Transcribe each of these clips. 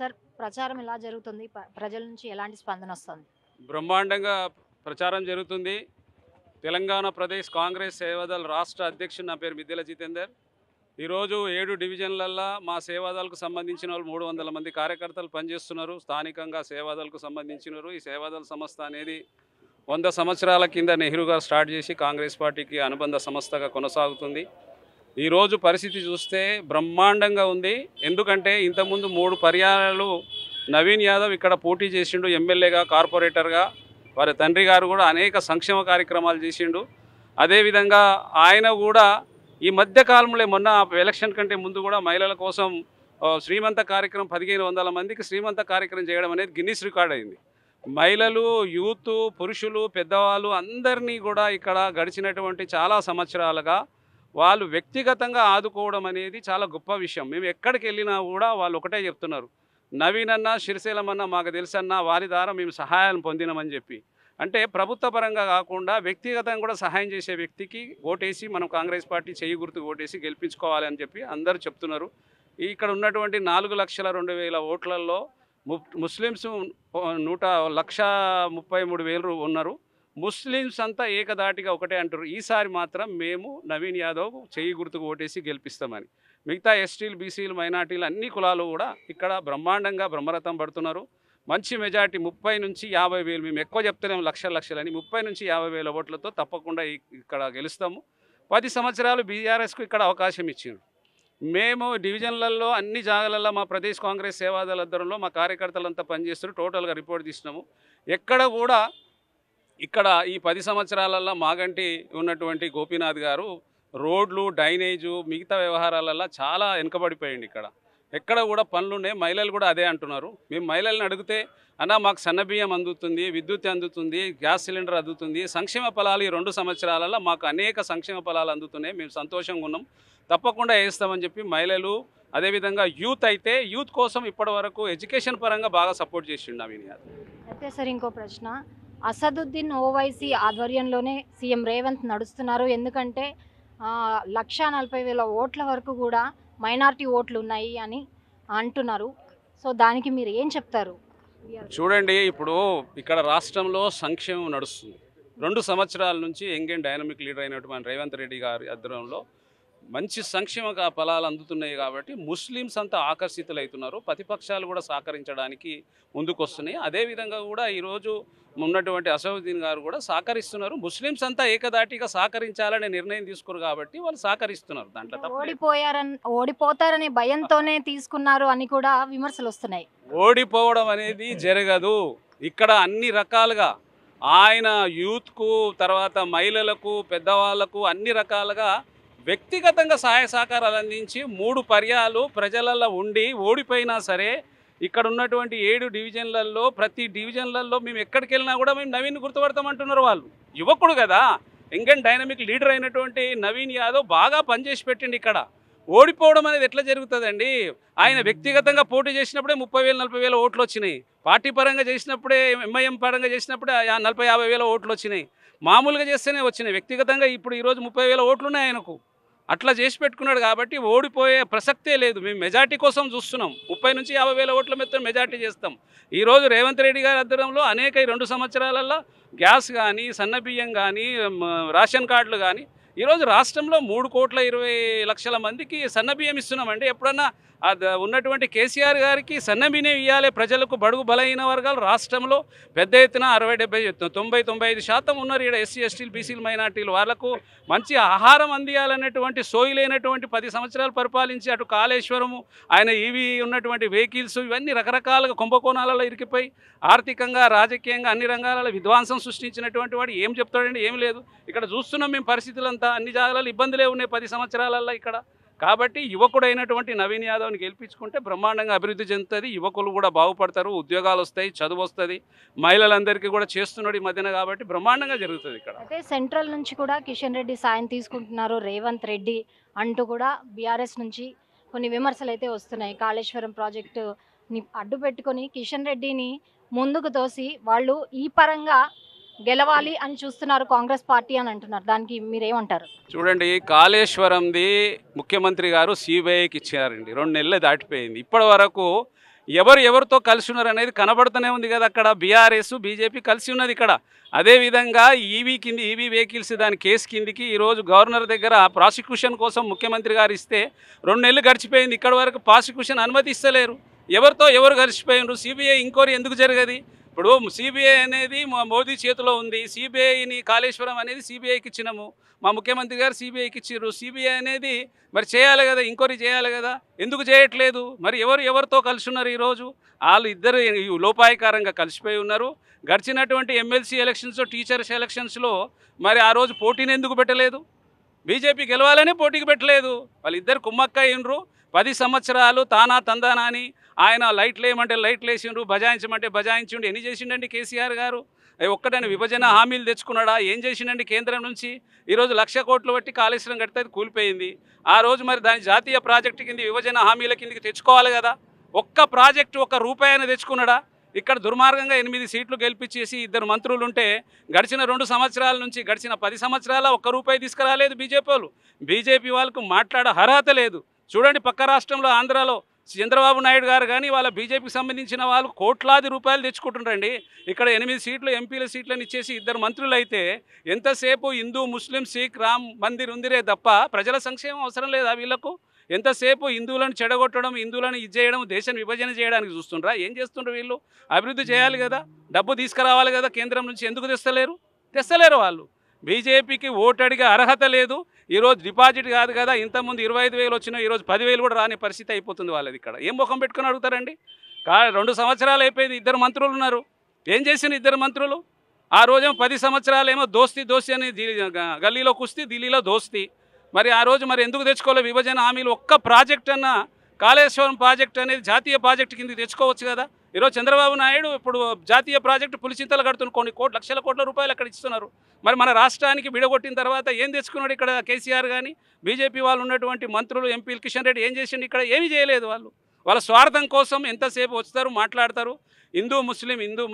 Sir ప్రచారం ఎలా జరుగుతుంది? ప్రజల నుంచి ఎలాంటి స్పందన వస్తుంది? బ్రహ్మాండంగా ప్రచారం జరుగుతుంది. తెలంగాణ ప్రదేశ్ కాంగ్రెస్ సేవాదళ రాష్ట్ర అధ్యక్షుడు నా పేరు మిద్దెల జితేందర్. ఈరోజు 7 డివిజన్లల్లో మా సేవాదళకు సంబంధించిన వాళ్ళు 300 మంది కార్యకర్తలు పనిచేస్తున్నారు. స్థానికంగా సేవాదళకు సంబంధించినారు. ఈ సేవాదళ సంస్థ అనేది 100 సంవత్సరాల కింద నెహ్రూ గారు స్టార్ట్ చేసి కాంగ్రెస్ పార్టీకి అనుబంధ సంస్థగా కొనసాగుతుంది. ఈరోజు పరిస్థితి చూస్తే బ్రహ్మాండంగా ఉంది. ఎందుకంటే ఇంతకుముందు 3 పర్యాయాలు నవీన్ యాదవ్ ఇక్కడ పోటీ చేసిండు, ఎమ్మెల్యేగా, కార్పొరేటర్గా. వారి తండ్రి గారు కూడా అనేక సంక్షేమ కార్యక్రమాలు చేసిండు. అదేవిధంగా ఆయన కూడా ఈ మధ్యకాలంలో మొన్న ఎలక్షన్ కంటే ముందు కూడా మహిళల కోసం శ్రీమంత కార్యక్రమం 1500 మందికి శ్రీమంత కార్యక్రమం చేయడం అనేది గిన్నిస్ రికార్డ్ అయింది. మహిళలు, యూత్, పురుషులు, పెద్దవాళ్ళు అందరినీ కూడా ఇక్కడ గడిచినటువంటి చాలా సంవత్సరాలుగా వాళ్ళు వ్యక్తిగతంగా ఆదుకోవడం అనేది చాలా గొప్ప విషయం. మేము ఎక్కడికి వెళ్ళినా కూడా వాళ్ళు ఒకటే చెప్తున్నారు, నవీన్ అన్న, శ్రీశైలం మాకు తెలుసన్నా, వారి ద్వారా మేము సహాయాలను పొందినామని చెప్పి. అంటే ప్రభుత్వ పరంగా కాకుండా వ్యక్తిగతంగా కూడా సహాయం చేసే వ్యక్తికి ఓటేసి మనం కాంగ్రెస్ పార్టీ చేయి గుర్తుకు ఓటేసి గెలిపించుకోవాలని చెప్పి అందరూ చెప్తున్నారు. ఇక్కడ ఉన్నటువంటి 4,02,000 ఓట్లలో ముస్లిమ్స్ 1,33,000 ఉన్నారు. ముస్లిమ్స్ అంతా ఏకదాటిగా ఒకటే అంటారు, ఈసారి మాత్రం మేము నవీన్ యాదవ్ చేయి గుర్తుకు ఓటేసి గెలిపిస్తామని. మిగతా ఎస్టీలు, బీసీలు, మైనార్టీలు అన్ని కులాలు కూడా ఇక్కడ బ్రహ్మాండంగా బ్రహ్మరథం పడుతున్నారు. మంచి మెజార్టీ 30 నుంచి 50,000, మేము ఎక్కువ చెప్తలేము లక్షలని, 30 నుంచి 50,000 ఓట్లతో తప్పకుండా ఇక్కడ గెలుస్తాము. 10 సంవత్సరాలు బీఆర్ఎస్కు ఇక్కడ అవకాశం ఇచ్చిండ్రు. మేము డివిజన్లలో అన్ని జాగాలలో మా ప్రదేశ్ కాంగ్రెస్ సేవాదళ ఆధ్వర్యంలో మా కార్యకర్తలంతా పనిచేస్తారు. టోటల్గా రిపోర్ట్ తీసినాము. ఎక్కడ కూడా ఇక్కడ ఈ 10 సంవత్సరాలలో మాగంటి ఉన్నటువంటి గోపీనాథ్ గారు రోడ్లు, డ్రైనేజు, మిగతా వ్యవహారాలలో చాలా వెనుకబడిపోయింది. ఎక్కడ కూడా పనులున్నాయి. మహిళలు కూడా అదే అంటున్నారు. మేము మహిళలను అడిగితే, అన్న మాకు సన్నబియ్యం అందుతుంది, విద్యుత్ అందుతుంది, గ్యాస్ సిలిండర్ అందుతుంది, సంక్షేమ ఫలాలు ఈ 2 సంవత్సరాలలో మాకు అనేక సంక్షేమ ఫలాలు అందుతున్నాయి, మేము సంతోషంగా ఉన్నాం, తప్పకుండా వేస్తామని చెప్పి మహిళలు, అదేవిధంగా యూత్ అయితే యూత్ కోసం ఇప్పటి వరకు ఎడ్యుకేషన్ పరంగా బాగా సపోర్ట్ చేసిండు నవీన్ యాదవ్. అయితే సార్ ఇంకో ప్రశ్న, అసదుద్దీన్ ఓవైసీ ఆధ్వర్యంలోనే సీఎం రేవంత్ నడుస్తున్నారు. ఎందుకంటే 1,40,000 ఓట్ల వరకు కూడా మైనారిటీ ఓట్లు ఉన్నాయి అని అంటున్నారు. సో దానికి మీరు ఏం చెప్తారు? చూడండి, ఇప్పుడు ఇక్కడ రాష్ట్రంలో సంక్షేమం నడుస్తుంది. 2 సంవత్సరాల నుంచి యంగ్ అండ్ డైనమిక్ లీడర్ అయినటువంటి రేవంత్ రెడ్డి గారి ఆధ్వర్యంలో మంచి సంక్షేమ ఫలాలు అందుతున్నాయి. కాబట్టి ముస్లిమ్స్ అంతా ఆకర్షితులవుతున్నారు. ప్రతిపక్షాలు కూడా సహకరించడానికి ముందుకు వస్తున్నాయి. అదేవిధంగా కూడా ఈరోజు ఉన్నటువంటి అసదుద్దీన్ గారు కూడా సహకరిస్తున్నారు. ముస్లిమ్స్ అంతా ఏకదాటిగా సహకరించాలనే నిర్ణయం తీసుకున్నారు కాబట్టి వాళ్ళు సహకరిస్తున్నారు. దాంట్లో ఓడిపోతారనే భయంతోనే తీసుకున్నారు అని కూడా విమర్శలు వస్తున్నాయి. ఓడిపోవడం అనేది జరగదు. ఇక్కడ అన్ని రకాలుగా ఆయన యూత్కు, తర్వాత మహిళలకు, పెద్దవాళ్లకు అన్ని రకాలుగా వ్యక్తిగతంగా సహాయ సహకారాలు అందించి 3 పర్యాలు ప్రజలలో ఉండి ఓడిపోయినా సరే ఇక్కడ ఉన్నటువంటి 7 డివిజన్లలో ప్రతి డివిజన్లలో మేము ఎక్కడికి వెళ్ళినా కూడా మేము నవీన్ గుర్తుపడతామంటున్నారు. వాళ్ళు యువకుడు కదా, యంగ్ అండ్ డైనమిక్ లీడర్ అయినటువంటి నవీన్ యాదవ్ బాగా పనిచేసి పెట్టిండి. ఇక్కడ ఓడిపోవడం అనేది ఎట్లా జరుగుతుందండి? ఆయన వ్యక్తిగతంగా పోటీ చేసినప్పుడే 30,000, 40,000 ఓట్లు వచ్చినాయి. పార్టీ పరంగా చేసినప్పుడే, ఎంఐఎం పరంగా చేసినప్పుడే 40,000, 50,000 ఓట్లు వచ్చినాయి. మామూలుగా చేస్తేనే వచ్చినాయి. వ్యక్తిగతంగా ఇప్పుడు ఈరోజు 30,000 ఓట్లు ఉన్నాయి ఆయనకు. అట్లా చేసి పెట్టుకున్నాడు కాబట్టి ఓడిపోయే ప్రసక్తే లేదు. మేము మెజార్టీ కోసం చూస్తున్నాం. 30 నుంచి 50,000 ఓట్ల మీద మెజార్టీ చేస్తాం. ఈరోజు రేవంత్ రెడ్డి గారి ఆధ్వర్యంలో అనేక 2 సంవత్సరాలలో గ్యాస్ కానీ, సన్నబియ్యం కానీ, రేషన్ కార్డులు కానీ, ఈరోజు రాష్ట్రంలో 3,20,00,000 మందికి సన్నబియ్యం ఇస్తున్నామండి. ఎప్పుడన్నా ఉన్నటువంటి కేసీఆర్ గారికి సన్నబియ్యం ఇవ్వాలి ప్రజలకు, బడుగు బలహీన వర్గాలు రాష్ట్రంలో పెద్ద ఎత్తున 60, 70, 90, 95% ఉన్నారు. ఇక్కడ ఎస్సీ, ఎస్టీలు, బీసీలు, మైనార్టీలు, వాళ్ళకు మంచి ఆహారం అందియాలనేటువంటి సోయి లేనటువంటి 10 సంవత్సరాలు పరిపాలించి అటు కాళేశ్వరము, ఆయన ఇవి ఉన్నటువంటి వెహికల్స్, ఇవన్నీ రకరకాలుగా కుంభకోణాలలో ఇరికిపోయి ఆర్థికంగా, రాజకీయంగా అన్ని రంగాలలో విధ్వంసం సృష్టించినటువంటి వాడు ఏం చెప్తాడండి? ఏం లేదు. ఇక్కడ చూస్తున్నాం మేము పరిస్థితులంతా. అన్ని జాగాలలో ఇబ్బందులే ఉన్నాయి 10 సంవత్సరాలలో ఇక్కడ. కాబట్టి యువకుడైనటువంటి నవీన్ యాదవ్ని గెలిపించుకుంటే బ్రహ్మాండంగా అభివృద్ధి చెందుతుంది. యువకులు కూడా బాగుపడతారు, ఉద్యోగాలు వస్తాయి, చదువు వస్తుంది, మహిళలందరికీ కూడా చేస్తున్నాడు ఈ మధ్యన. కాబట్టి బ్రహ్మాండంగా జరుగుతుంది ఇక్కడ. అయితే సెంట్రల్ నుంచి కూడా కిషన్ రెడ్డి సాయం తీసుకుంటున్నారు రేవంత్ రెడ్డి అంటూ కూడా బీఆర్ఎస్ నుంచి కొన్ని విమర్శలు అయితే వస్తున్నాయి. కాళేశ్వరం ప్రాజెక్టుని అడ్డు పెట్టుకొని కిషన్ రెడ్డిని ముందుకు తోసి వాళ్ళు ఈ పరంగా గెలవాలి అని చూస్తున్నారు కాంగ్రెస్ పార్టీ అని అంటున్నారు. దానికి మీరేమంటారు? చూడండి, కాళేశ్వరంది ముఖ్యమంత్రి గారు సిబిఐకి ఇచ్చారండి. 2 నెలలు దాటిపోయింది. ఇప్పటి వరకు ఎవరితో కలిసి ఉన్నారు అనేది కనబడుతూనే ఉంది కదా. అక్కడ బీఆర్ఎస్ బీజేపీ కలిసి ఉన్నది ఇక్కడ. అదేవిధంగా ఈవీ వెహికల్స్ దాని కేసు కిందికి ఈరోజు గవర్నర్ దగ్గర ప్రాసిక్యూషన్ కోసం ముఖ్యమంత్రి గారు ఇస్తే 2 నెలలు గడిచిపోయింది. ఇక్కడ వరకు ప్రాసిక్యూషన్ అనుమతి ఇస్తలేరు. ఎవరు కలిసిపోయినారు? సిబిఐ ఇంక్వైరీ ఎందుకు జరగదు? ఇప్పుడు సిబిఐ అనేది మోదీ చేతిలో ఉంది. సిబిఐని కాళేశ్వరం అనేది సిబిఐకి ఇచ్చినాము. మా ముఖ్యమంత్రి గారు సిబిఐకి ఇచ్చారు. సిబిఐ అనేది మరి చేయాలి కదా, ఎంక్వైరీ చేయాలి కదా. ఎందుకు చేయట్లేదు? మరి ఎవరితో కలిసి ఉన్నారు? ఈరోజు వాళ్ళు ఇద్దరు లోపాయకారంగా కలిసిపోయి ఉన్నారు. గడిచినటువంటి ఎమ్మెల్సీ ఎలక్షన్స్, టీచర్స్ ఎలక్షన్స్లో మరి ఆ రోజు పోటీని ఎందుకు పెట్టలేదు? బీజేపీ గెలవాలని పోటీకి పెట్టలేదు. వాళ్ళిద్దరు కుమ్మక్కయ్యిండ్రు. 10 సంవత్సరాలు తానా తందానా అని ఆయన లైట్లు వేయమంటే లైట్లు వేసిండ్రు, బజాయించమంటే బజాయించిండు. ఎన్ని చేసిండండి కేసీఆర్ గారు? ఒక్కటని విభజన హామీలు తెచ్చుకున్నాడా? ఏం చేసిండండి కేంద్రం నుంచి? ఈరోజు 1,00,000 కోట్లు బట్టి కాళేశ్వరం కడితే అది కూలిపోయింది. ఆ రోజు మరి దాని జాతీయ ప్రాజెక్టు కింద విభజన హామీల కిందకి తెచ్చుకోవాలి కదా. ఒక్క ప్రాజెక్టు ₹1 తెచ్చుకున్నాడా? ఇక్కడ దుర్మార్గంగా 8 సీట్లు గెలిపించేసి 2 మంత్రులు ఉంటే గడిచిన 2 సంవత్సరాల నుంచి గడిచిన 10 సంవత్సరాల ₹1 తీసుకురాలేదు బీజేపీ వాళ్ళు. బీజేపీ వాళ్ళకు మాట్లాడే అర్హత లేదు. చూడండి, పక్క రాష్ట్రంలో ఆంధ్రాలో చంద్రబాబు నాయుడు గారు కానీ వాళ్ళ బీజేపీకి సంబంధించిన వాళ్ళు కోట్లాది రూపాయలు తెచ్చుకుంటుండ్రండి. ఇక్కడ 8 సీట్లు ఎంపీల సీట్లను ఇచ్చేసి 2 మంత్రులు అయితే ఎంతసేపు హిందూ ముస్లిం సిక్ రామ్ మందిర్ ఉందిరే తప్ప ప్రజల సంక్షేమం అవసరం లేదా వీళ్ళకు? ఎంతసేపు హిందువులను చెడగొట్టడం, హిందువులను చేయడం, దేశం విభజన చేయడానికి చూస్తుండ్రా? ఏం చేస్తుండ్రు వీళ్ళు? అభివృద్ధి చేయాలి కదా, డబ్బు తీసుకురావాలి కదా కేంద్రం నుంచి. ఎందుకు తెస్తలేరు వాళ్ళు. బీజేపీకి ఓటు అడిగే అర్హత లేదు. ఈరోజు డిపాజిట్ కాదు కదా, ఇంతకుముందు 25,000 వచ్చినా ఈరోజు 10,000 కూడా రాని పరిస్థితి అయిపోతుంది వాళ్ళది. ఇక్కడ ఏం ముఖం పెట్టుకుని అడుగుతారండి? 2 సంవత్సరాలు అయిపోయింది. 2 మంత్రులు ఉన్నారు. ఏం చేసిన 2 మంత్రులు? ఆ రోజేమో 10 సంవత్సరాలేమో దోస్తీ అని గల్లీలో కుస్తీ, ఢిల్లీలో దోస్తీ. మరి ఆ రోజు మరి ఎందుకు తెచ్చుకోవాలి విభజన హామీలు? ఒక్క ప్రాజెక్ట్ అన్న కాళేశ్వరం ప్రాజెక్ట్ అనేది జాతీయ ప్రాజెక్టు కిందకి తెచ్చుకోవచ్చు కదా. ఈరోజు చంద్రబాబు నాయుడు ఇప్పుడు జాతీయ ప్రాజెక్టు పులిచింతలు కడుతున్న కొన్ని లక్షల కోట్ల రూపాయలు అక్కడ ఇస్తున్నారు. మరి మన రాష్ట్రానికి విడగొట్టిన తర్వాత ఏం తెచ్చుకున్నాడు ఇక్కడ కేసీఆర్ కానీ బీజేపీ వాళ్ళు ఉన్నటువంటి మంత్రులు, ఎంపీలు? కిషన్ రెడ్డి ఏం చేసిండు? ఇక్కడ ఏమీ చేయలేదు. వాళ్ళ స్వార్థం కోసం ఎంతసేపు వస్తారు, మాట్లాడతారు. హిందూ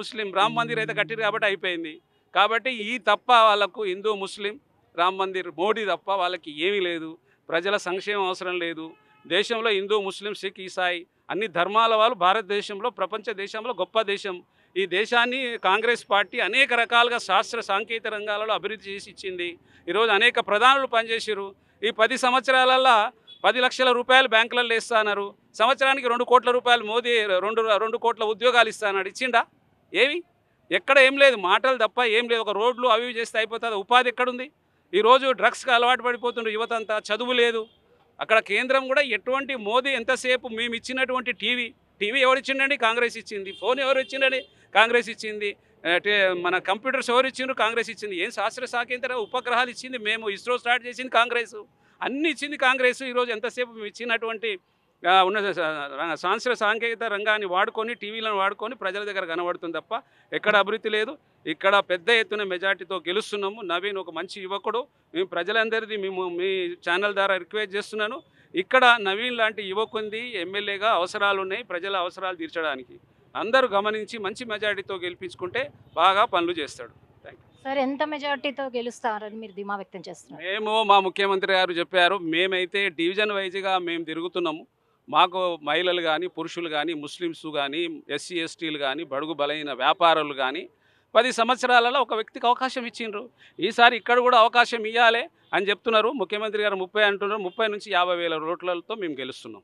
ముస్లిం రామ్ మందిర్ అయితే కట్టిరు కాబట్టి అయిపోయింది. కాబట్టి ఈ తప్ప వాళ్ళకు హిందూ ముస్లిం రామ్ మందిర్ మోడీ తప్ప వాళ్ళకి ఏమీ లేదు. ప్రజల సంక్షేమం అవసరం లేదు. దేశంలో హిందూ ముస్లిం సిక్ ఈసాయి అన్ని ధర్మాల వాళ్ళు భారతదేశంలో ప్రపంచ దేశంలో గొప్ప దేశం. ఈ దేశాన్ని కాంగ్రెస్ పార్టీ అనేక రకాలుగా శాస్త్ర సాంకేతిక రంగాలలో అభివృద్ధి చేసి ఇచ్చింది. ఈరోజు అనేక ప్రధానులు పనిచేసారు. ఈ 10 సంవత్సరాలల్లో 10 లక్షల రూపాయలు బ్యాంకులలో వేస్తున్నారు. సంవత్సరానికి 2 కోట్ల రూపాయలు మోదీ 2 కోట్ల ఉద్యోగాలు ఇస్తాడు. ఇచ్చిండా? ఏవి? ఎక్కడ ఏం లేదు. మాటలు తప్ప ఏం లేదు. ఒక రోడ్లు అవి చేస్తే అయిపోతుంది. ఉపాధి ఎక్కడుంది? ఈరోజు డ్రగ్స్కి అలవాటు పడిపోతుండ్రు యువత అంతా. చదువు లేదు. అక్కడ కేంద్రం కూడా ఎటువంటి మోదీ ఎంతసేపు మేము ఇచ్చినటువంటి టీవీ ఎవరు ఇచ్చిండండి? కాంగ్రెస్ ఇచ్చింది. ఫోన్ ఎవరు ఇచ్చిండండి? కాంగ్రెస్ ఇచ్చింది. మన కంప్యూటర్స్ ఎవరు ఇచ్చిండ్రు? కాంగ్రెస్ ఇచ్చింది. ఏం శాస్త్ర సాంకేతిక ఉపగ్రహాలు ఇచ్చింది మేము. ఇస్రో స్టార్ట్ చేసింది కాంగ్రెస్. అన్నీ ఇచ్చింది కాంగ్రెస్. ఈరోజు ఎంతసేపు మేము ఇచ్చినటువంటి ఉన్న శాస్త్ర సాంకేతిక రంగాన్ని వాడుకొని, టీవీలను వాడుకొని ప్రజల దగ్గర కనబడుతుంది తప్ప ఎక్కడ అభివృద్ధి లేదు. ఇక్కడ పెద్ద ఎత్తున మెజార్టీతో గెలుస్తున్నాము. నవీన్ ఒక మంచి యువకుడు. మేము ప్రజలందరిది మీ ఛానల్ ద్వారా రిక్వెస్ట్ చేస్తున్నాను. ఇక్కడ నవీన్ లాంటి యువకుంది ఎమ్మెల్యేగా అవసరాలు ఉన్నాయి. ప్రజల అవసరాలు తీర్చడానికి అందరూ గమనించి మంచి మెజార్టీతో గెలిపించుకుంటే బాగా పనులు చేస్తాడు. సార్, ఎంత మెజార్టీతో గెలుస్తారని మీరు ధీమా వ్యక్తం చేస్తున్నారు? మేము మా ముఖ్యమంత్రి గారు చెప్పారు. మేమైతే డివిజన్ వైజ్గా మేము తిరుగుతున్నాము. మాకు మహిళలు కానీ, పురుషులు కానీ, ముస్లిమ్స్ కానీ, ఎస్సీ ఎస్టీలు కానీ, బడుగు బలైన వ్యాపారులు కానీ 10 సంవత్సరాలలో ఒక వ్యక్తికి అవకాశం ఇచ్చిండ్రు. ఈసారి ఇక్కడ కూడా అవకాశం ఇవ్వాలి అని చెప్తున్నారు. ముఖ్యమంత్రి గారు 30 అంటున్నారు. 30 నుంచి 50,000 ఓట్లతో మేము గెలుస్తున్నాం.